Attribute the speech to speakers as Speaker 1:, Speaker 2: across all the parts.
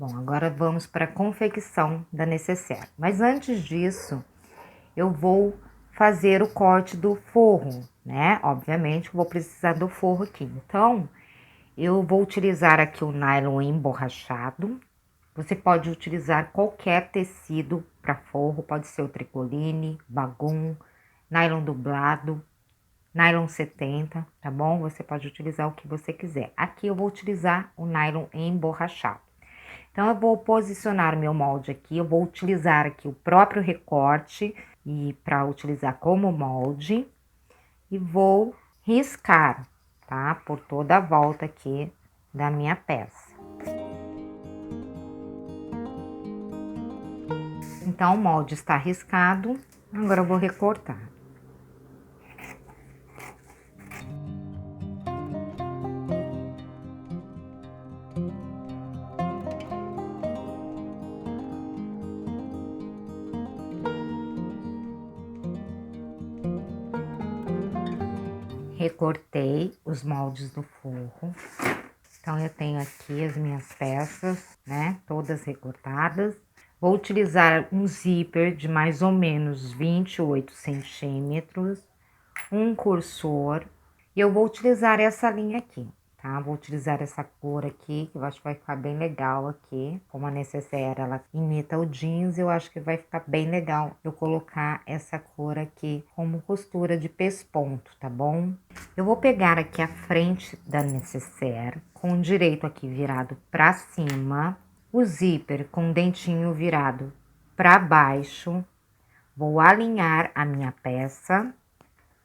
Speaker 1: Bom, agora vamos para a confecção da necessaire. Mas antes disso, eu vou fazer o corte do forro, né? Obviamente, vou precisar do forro aqui. Então, eu vou utilizar aqui o nylon emborrachado. Você pode utilizar qualquer tecido para forro, pode ser o tricoline, bagum, nylon dublado, nylon 70, tá bom? Você pode utilizar o que você quiser. Aqui eu vou utilizar o nylon emborrachado. Então, eu vou posicionar meu molde aqui, eu vou utilizar aqui o próprio recorte e para utilizar como molde e vou riscar, tá? Por toda a volta aqui da minha peça. Então, o molde está riscado, agora eu vou recortar. Recortei os moldes do forro. Então, eu tenho aqui as minhas peças, né? Todas recortadas. Vou utilizar um zíper de mais ou menos 28 centímetros, um cursor. E eu vou utilizar essa linha aqui, tá? Vou utilizar essa cor aqui, que eu acho que vai ficar bem legal aqui. Como a necessaire, ela imita o jeans, eu acho que vai ficar bem legal eu colocar essa cor aqui como costura de pesponto, tá bom? Eu vou pegar aqui a frente da necessaire, com o direito aqui virado pra cima, o zíper com o dentinho virado pra baixo. Vou alinhar a minha peça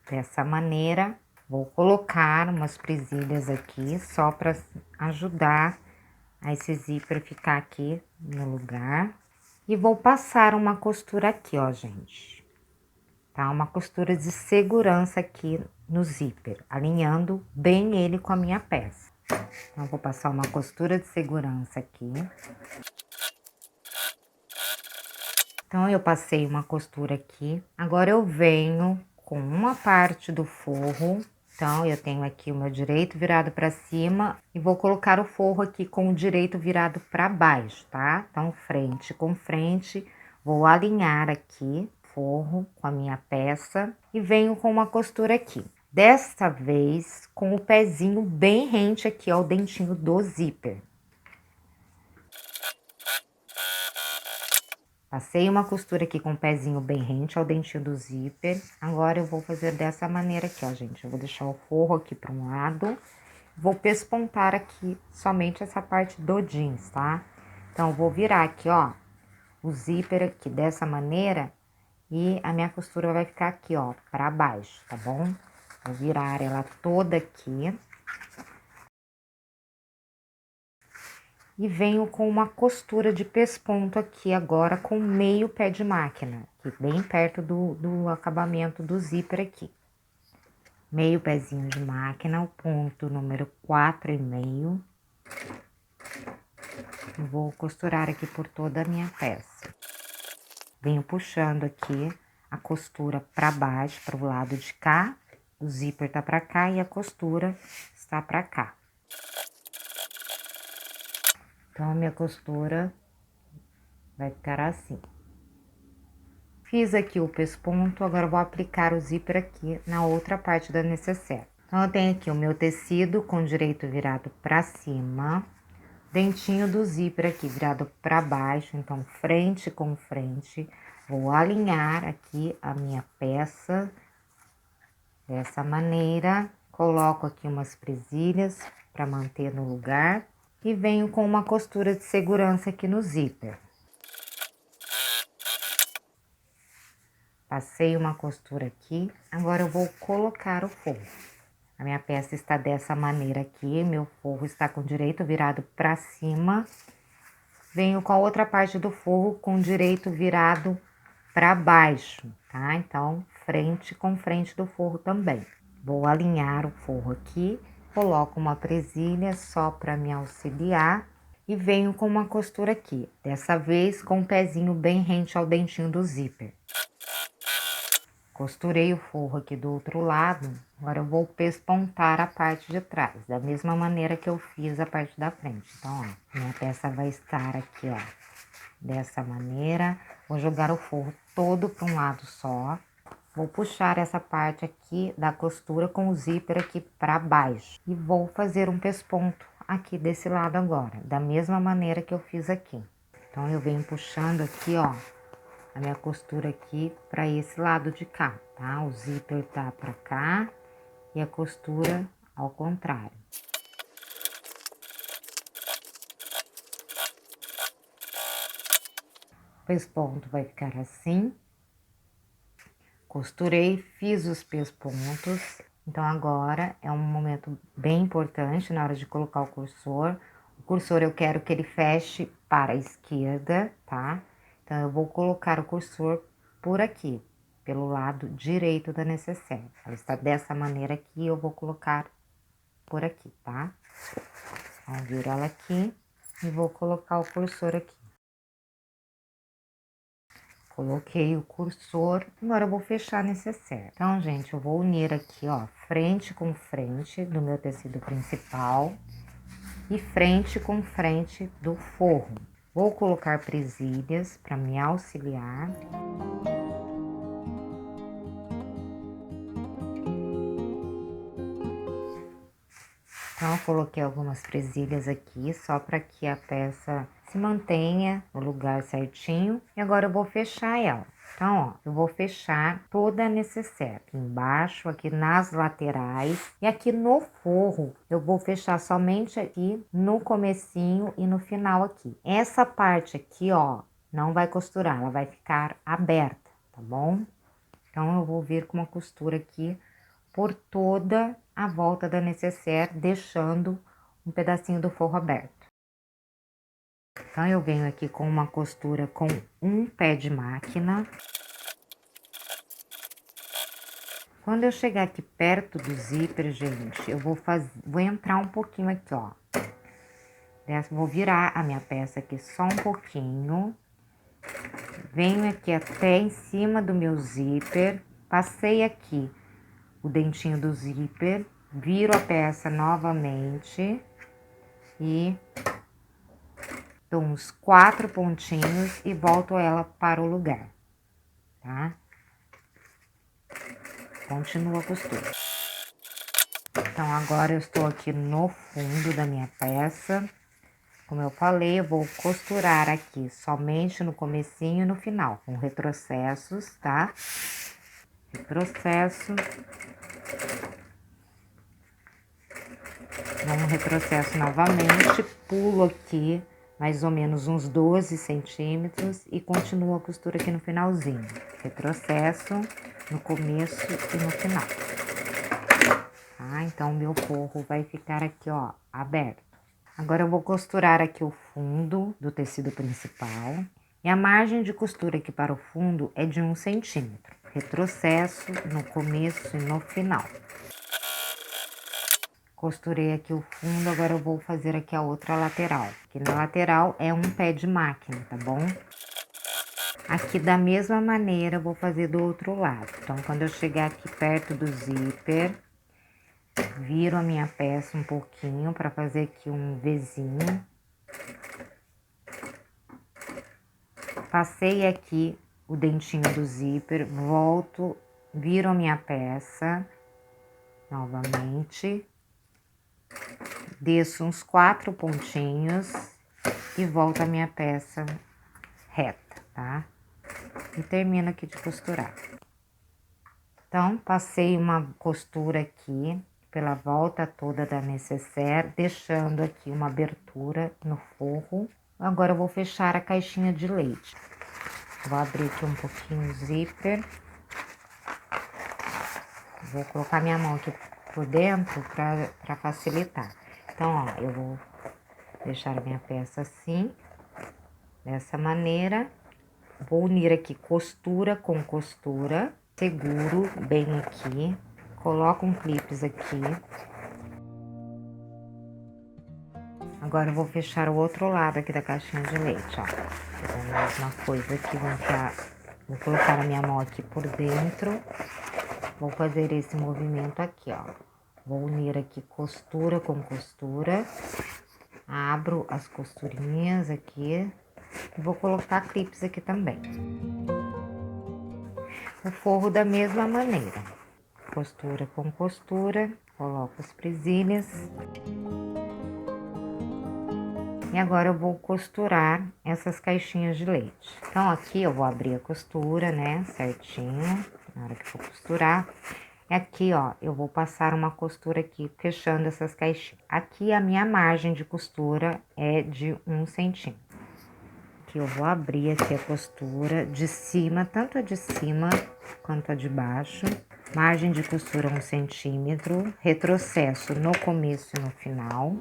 Speaker 1: dessa maneira. Vou colocar umas presilhas aqui, só para ajudar a esse zíper ficar aqui no lugar. E vou passar uma costura aqui, ó, gente. Tá? Uma costura de segurança aqui no zíper, alinhando bem ele com a minha peça. Então, vou passar uma costura de segurança aqui. Então, eu passei uma costura aqui. Agora, eu venho com uma parte do forro. Então, eu tenho aqui o meu direito virado para cima e vou colocar o forro aqui com o direito virado para baixo, tá? Então, frente com frente, vou alinhar aqui o forro com a minha peça e venho com uma costura aqui. Desta vez, com o pezinho bem rente aqui ao dentinho do zíper. Passei uma costura aqui com o pezinho bem rente ao dentinho do zíper. Agora, eu vou fazer dessa maneira aqui, ó, gente. Eu vou deixar o forro aqui para um lado. Vou pespontar aqui somente essa parte do jeans, tá? Então, eu vou virar aqui, ó, o zíper aqui dessa maneira. E a minha costura vai ficar aqui, ó, para baixo, tá bom? Vou virar ela toda aqui. E venho com uma costura de pesponto aqui agora com meio pé de máquina, aqui bem perto do acabamento do zíper aqui. Meio pezinho de máquina, o ponto número 4,5. Vou costurar aqui por toda a minha peça. Venho puxando aqui a costura para baixo, para o lado de cá. O zíper tá para cá e a costura está para cá. Então, a minha costura vai ficar assim. Fiz aqui o pesponto, agora eu vou aplicar o zíper aqui na outra parte da necessaire. Então, eu tenho aqui o meu tecido com o direito virado para cima, dentinho do zíper aqui virado para baixo, então frente com frente. Vou alinhar aqui a minha peça dessa maneira, coloco aqui umas presilhas para manter no lugar e venho com uma costura de segurança aqui no zíper. Passei uma costura aqui, agora eu vou colocar o forro. A minha peça está dessa maneira aqui, meu forro está com o direito virado para cima. Venho com a outra parte do forro com o direito virado para baixo, tá? Então, frente com frente do forro também. Vou alinhar o forro aqui, coloco uma presilha só para me auxiliar e venho com uma costura aqui. Dessa vez com o pezinho bem rente ao dentinho do zíper. Costurei o forro aqui do outro lado, agora eu vou pespontar a parte de trás, da mesma maneira que eu fiz a parte da frente. Então, ó, minha peça vai estar aqui, ó, dessa maneira. Vou jogar o forro todo para um lado só. Vou puxar essa parte aqui da costura com o zíper aqui para baixo. E vou fazer um pesponto aqui desse lado agora, da mesma maneira que eu fiz aqui. Então, eu venho puxando aqui, ó, a minha costura aqui para esse lado de cá, tá? O zíper tá para cá e a costura ao contrário. O pesponto vai ficar assim. Costurei, fiz os pespontos. Então, agora é um momento bem importante na hora de colocar o cursor. O cursor eu quero que ele feche para a esquerda, tá? Então, eu vou colocar o cursor por aqui, pelo lado direito da necessaire. Ela está dessa maneira aqui, eu vou colocar por aqui, tá? Então, viro ela aqui e vou colocar o cursor aqui. Coloquei o cursor, agora eu vou fechar a necessaire. Então, gente, eu vou unir aqui, ó, frente com frente do meu tecido principal e frente com frente do forro. Vou colocar presilhas para me auxiliar. Então, eu coloquei algumas presilhas aqui, só para que a peça se mantenha no lugar certinho. E agora eu vou fechar ela. Então, ó, eu vou fechar toda a necessaire, aqui embaixo, aqui nas laterais. E aqui no forro, eu vou fechar somente aqui no comecinho e no final aqui. Essa parte aqui, ó, não vai costurar, ela vai ficar aberta, tá bom? Então, eu vou vir com uma costura aqui por toda a volta da necessaire, deixando um pedacinho do forro aberto. Então, eu venho aqui com uma costura com um pé de máquina. Quando eu chegar aqui perto do zíper, gente, eu vou entrar um pouquinho aqui, ó. Vou virar a minha peça aqui só um pouquinho. Venho aqui até em cima do meu zíper, passei aqui o dentinho do zíper, viro a peça novamente e dou uns 4 pontinhos e volto ela para o lugar, tá? Continua a costura. Então, agora eu estou aqui no fundo da minha peça. Como eu falei, eu vou costurar aqui somente no comecinho e no final, com retrocessos, tá? Retrocesso. Vamos retrocesso novamente, pulo aqui mais ou menos uns 12 centímetros e continuo a costura aqui no finalzinho. Retrocesso no começo e no final. Tá? Então, o meu forro vai ficar aqui, ó, aberto. Agora, eu vou costurar aqui o fundo do tecido principal. E a margem de costura aqui para o fundo é de 1 centímetro. Retrocesso no começo e no final. Costurei aqui o fundo, agora eu vou fazer aqui a outra lateral. Aqui na lateral é um pé de máquina, tá bom? Aqui da mesma maneira eu vou fazer do outro lado. Então, quando eu chegar aqui perto do zíper, viro a minha peça um pouquinho para fazer aqui um Vzinho. Passei aqui o dentinho do zíper, volto, viro a minha peça novamente. Desço uns 4 pontinhos e volto a minha peça reta, tá? E termino aqui de costurar. Então, passei uma costura aqui pela volta toda da necessaire, deixando aqui uma abertura no forro. Agora, eu vou fechar a caixinha de leite. Vou abrir aqui um pouquinho o zíper. Vou colocar minha mão aqui por dentro para facilitar. Então, ó, eu vou deixar a minha peça assim, dessa maneira. Vou unir aqui costura com costura, seguro bem aqui, coloco um clips aqui. Agora, eu vou fechar o outro lado aqui da caixinha de leite, ó. A mesma coisa aqui, vou enfiar Vou colocar a minha mão aqui por dentro. Vou fazer esse movimento aqui, ó. Vou unir aqui costura com costura. Abro as costurinhas aqui. E vou colocar clips aqui também. O forro da mesma maneira. Costura com costura. Coloco as presilhas. E agora eu vou costurar essas caixinhas de leite. Então, aqui eu vou abrir a costura, né, certinho, na hora que for costurar. E aqui, ó, eu vou passar uma costura aqui, fechando essas caixinhas. Aqui a minha margem de costura é de 1 centímetro. Aqui eu vou abrir aqui a costura de cima, tanto a de cima quanto a de baixo. Margem de costura 1 centímetro, retrocesso no começo e no final.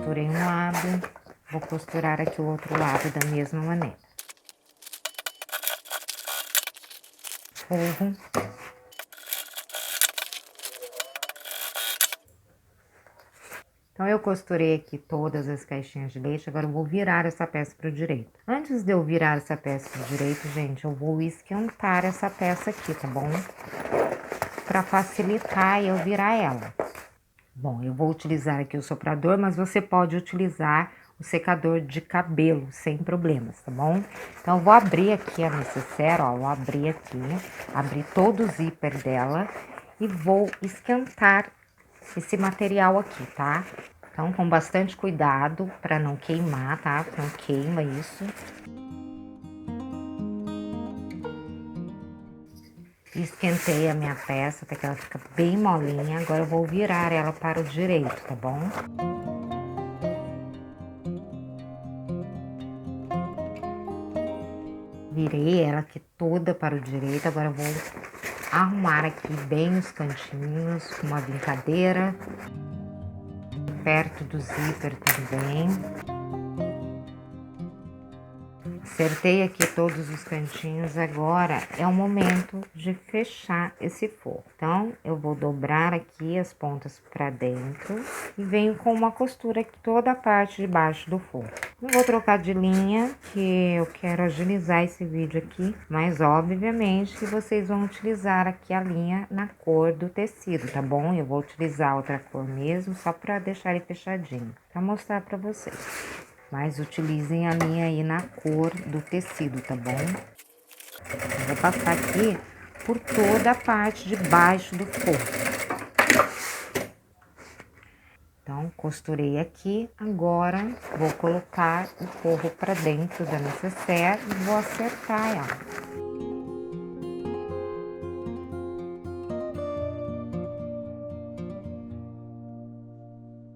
Speaker 1: Costurei um lado, vou costurar aqui o outro lado da mesma maneira. Forro. Então, eu costurei aqui todas as caixinhas de leite, agora eu vou virar essa peça para o direito. Antes de eu virar essa peça para o direito, gente, eu vou esquentar essa peça aqui, tá bom? Para facilitar eu virar ela. Bom, eu vou utilizar aqui o soprador, mas você pode utilizar o secador de cabelo, sem problemas, tá bom? Então, eu vou abrir aqui a necessaire, ó, vou abrir aqui, abrir todo o zíper dela e vou esquentar esse material aqui, tá? Então, com bastante cuidado para não queimar, tá? Não queima isso. Esquentei a minha peça até que ela fica bem molinha. Agora eu vou virar ela para o direito, tá bom? Virei ela aqui toda para o direito. Agora eu vou arrumar aqui bem os cantinhos com uma brincadeira. Perto do zíper também. Acertei aqui todos os cantinhos, agora é o momento de fechar esse forro. Então, eu vou dobrar aqui as pontas para dentro e venho com uma costura aqui toda a parte de baixo do forro. Não vou trocar de linha, que eu quero agilizar esse vídeo aqui, mas obviamente que vocês vão utilizar aqui a linha na cor do tecido, tá bom? Eu vou utilizar outra cor mesmo, só para deixar ele fechadinho, para mostrar para vocês. Mas utilizem a linha aí na cor do tecido, tá bom? Eu vou passar aqui por toda a parte de baixo do forro. Então, costurei aqui. Agora, vou colocar o forro pra dentro da necessaire e vou acertar ela.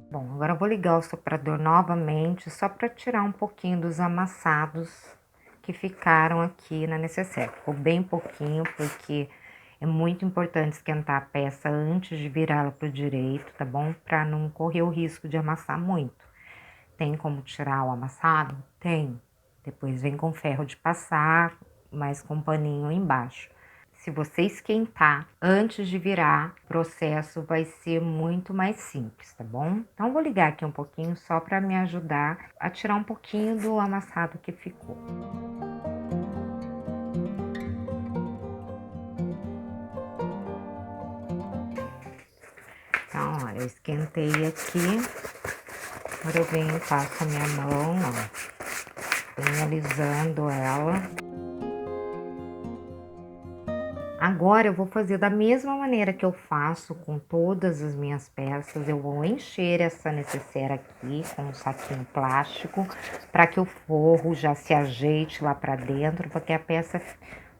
Speaker 1: Bom, agora eu vou ligar o soprador novamente, só para tirar um pouquinho dos amassados que ficaram aqui na necessaire. Ficou bem pouquinho, porque é muito importante esquentar a peça antes de virá-la para o direito, tá bom? Para não correr o risco de amassar muito. Tem como tirar o amassado? Tem. Depois vem com ferro de passar, mas com paninho embaixo. Se você esquentar antes de virar, o processo vai ser muito mais simples, tá bom? Então, vou ligar aqui um pouquinho só para me ajudar a tirar um pouquinho do amassado que ficou. Então, olha, eu esquentei aqui. Agora eu venho e passo a minha mão, ó. Venho alisando ela. Agora, eu vou fazer da mesma maneira que eu faço com todas as minhas peças. Eu vou encher essa necessaire aqui com um saquinho plástico, para que o forro já se ajeite lá para dentro, para que a peça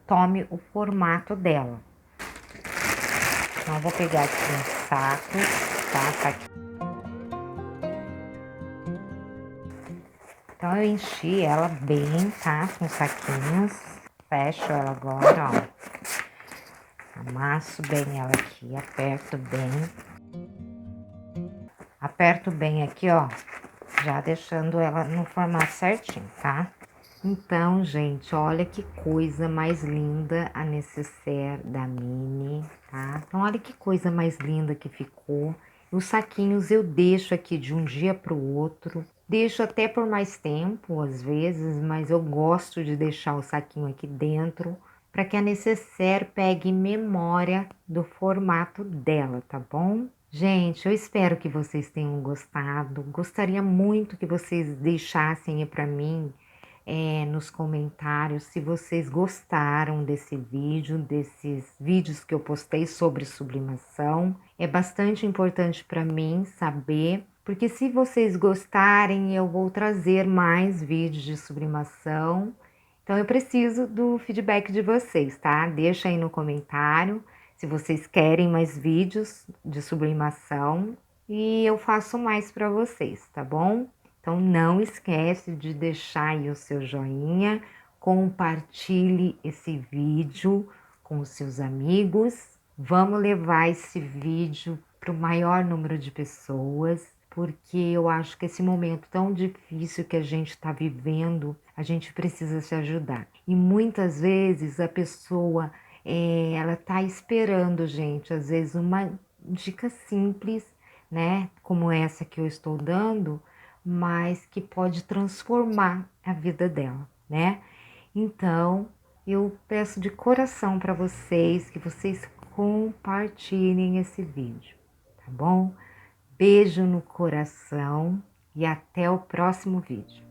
Speaker 1: tome o formato dela. Então, eu vou pegar aqui um saco, tá? Então, eu enchi ela bem, tá? Com saquinhos. Fecho ela agora, ó. Amasso bem ela aqui, aperto bem. Aperto bem aqui, ó, já deixando ela no formato certinho, tá? Então, gente, olha que coisa mais linda a necessaire da Mini, tá? Então, olha que coisa mais linda que ficou. Os saquinhos eu deixo aqui de um dia pro outro. Deixo até por mais tempo, às vezes, mas eu gosto de deixar o saquinho aqui dentro para que a necessaire pegue memória do formato dela, tá bom? Gente, eu espero que vocês tenham gostado. Gostaria muito que vocês deixassem aí para mim nos comentários se vocês gostaram desse vídeo, desses vídeos que eu postei sobre sublimação. É bastante importante para mim saber, porque se vocês gostarem, eu vou trazer mais vídeos de sublimação. Então eu preciso do feedback de vocês, tá? Deixa aí no comentário se vocês querem mais vídeos de sublimação e eu faço mais para vocês, tá bom? Então não esquece de deixar aí o seu joinha, compartilhe esse vídeo com os seus amigos. Vamos levar esse vídeo para o maior número de pessoas, porque eu acho que esse momento tão difícil que a gente está vivendo, a gente precisa se ajudar. E muitas vezes a pessoa, ela está esperando, gente, às vezes uma dica simples, né, como essa que eu estou dando, mas que pode transformar a vida dela, né? Então, eu peço de coração para vocês que vocês compartilhem esse vídeo, tá bom? Beijo no coração e até o próximo vídeo.